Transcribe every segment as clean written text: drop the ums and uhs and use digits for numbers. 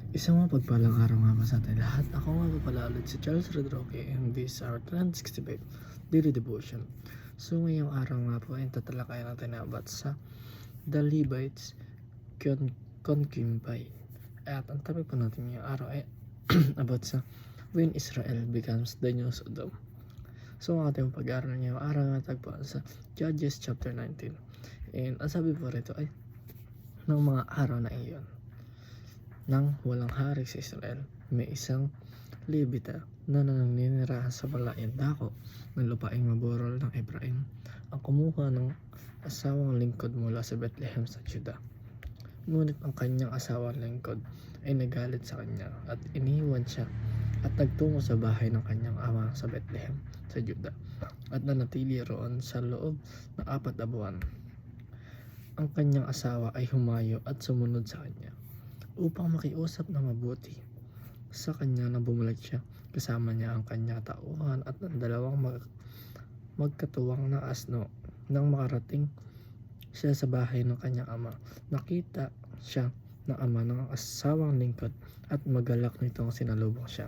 Isang mapagpalang araw nga ba sa atin lahat. Ako nga ba pala ulit si Charles Rodroque and this is our 365 Daily Devotion. So ngayong araw nga po ay tatalakayan natin about sa The Levites Concubine. At ang topic po natin ngayong araw ay about sa when Israel becomes the new Sodom. So ang ating pag-aaral ngayong araw nga tagpuan sa Judges chapter 19. And ang sabi po rito ay ng mga araw na iyon, nang walang hari sa Israel, may isang Levita na naninirahan sa malayang dako ng lupaing maburol ng Ephraim ang kumuha ng asawang lingkod mula sa Bethlehem sa Juda. Ngunit ang kanyang asawang lingkod ay nagalit sa kanya at iniwan siya at nagtungo sa bahay ng kanyang ama sa Bethlehem sa Juda at nanatili roon sa loob ng 4 na buwan. Ang kanyang asawa ay humayo at sumunod sa kanya upang makiusap na mabuti sa kanya na bumalik siya. Kasama niya ang kanyang tauhan at ang dalawang magkatuwang na asno. Nang makarating siya sa bahay ng kanyang ama, nakita siya ng ama ng asawang lingkod at magalak nitong sinalubong siya.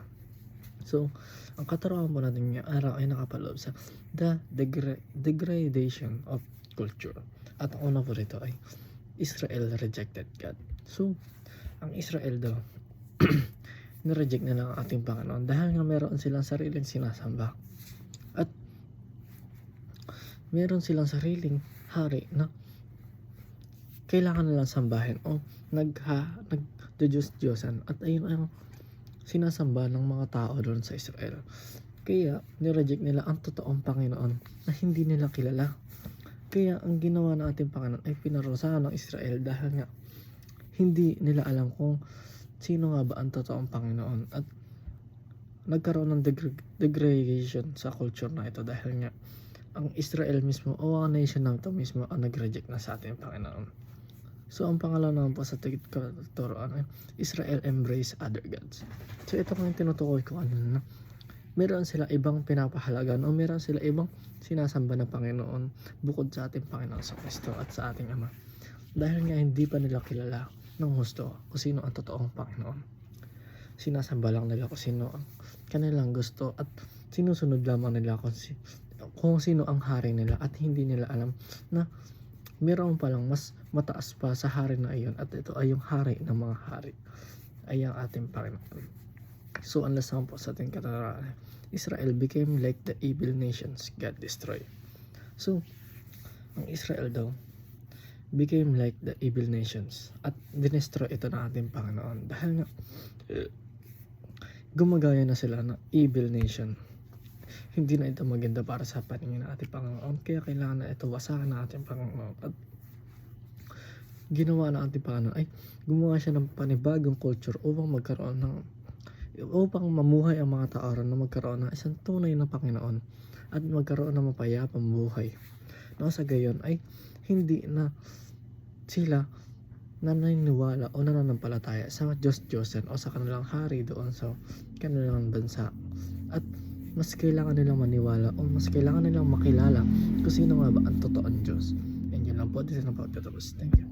So, ang katarungan po natin ngayong araw ay nakapaloob sa the degradation of culture. At ang una po rito ay Israel rejected God. So, ang Israel daw nireject na lang ang ating Panginoon dahil nga meron silang sariling sinasamba at meron silang sariling hari na kailangan nilang sambahin o nagdudiyos-diyosan, at ayun ang sinasamba ng mga tao doon sa Israel. Kaya nireject nila ang totoong Panginoon na hindi nila kilala. Kaya ang ginawa ng ating Panginoon ay pinarusahan ng Israel dahil nga hindi nila alam kung sino nga ba ang totoong Panginoon, at nagkaroon ng degradation sa culture na ito dahil nga ang Israel mismo o ang nation na ito mismo ang nag-reject na sa ating Panginoon. So ang pangalawa naman po sa turuan ay Israel embrace other gods. So ito kung tinutukoy ko na meron sila ibang pinapahalagan o meron sila ibang sinasamba na Panginoon bukod sa ating Panginoon sa Kristo at sa ating Ama, dahil nga hindi pa nila kilala ng gusto kung sino ang totoong Panginoon. Sinasamba lang nila kung sino ang kanilang gusto at sinusunod lamang nila kung sino ang hari nila, at hindi nila alam na mayroon palang mas mataas pa sa hari na iyon, at ito ay yung hari ng mga hari, ay ang ating Panginoon. So ang last po sa ating katarungan, Israel became like the evil nations God destroyed. So ang Israel daw became like the evil nations at dinestroy ito ng ating Panginoon dahil nga gumagaya na sila ng evil nation. Hindi na ito maganda para sa paningin ng ating Panginoon, kaya kailangan na ito wasakan ng ating Panginoon. At ginawa ng ating Panginoon ay gumawa siya ng panibagong culture upang mamuhay ang mga tao na magkaroon ng isang tunay na Panginoon at magkaroon ng mapayapang buhay. Sa gayon ay hindi na sila naniniwala o nananampalataya sa Diyos-Diyosan o sa kanilang hari doon sa kanilang bansa, at mas kailangan nilang maniwala o mas kailangan nilang makilala kung sino nga ba ang totoong Diyos. And yun lang po, dito na po tatapos. Thank you.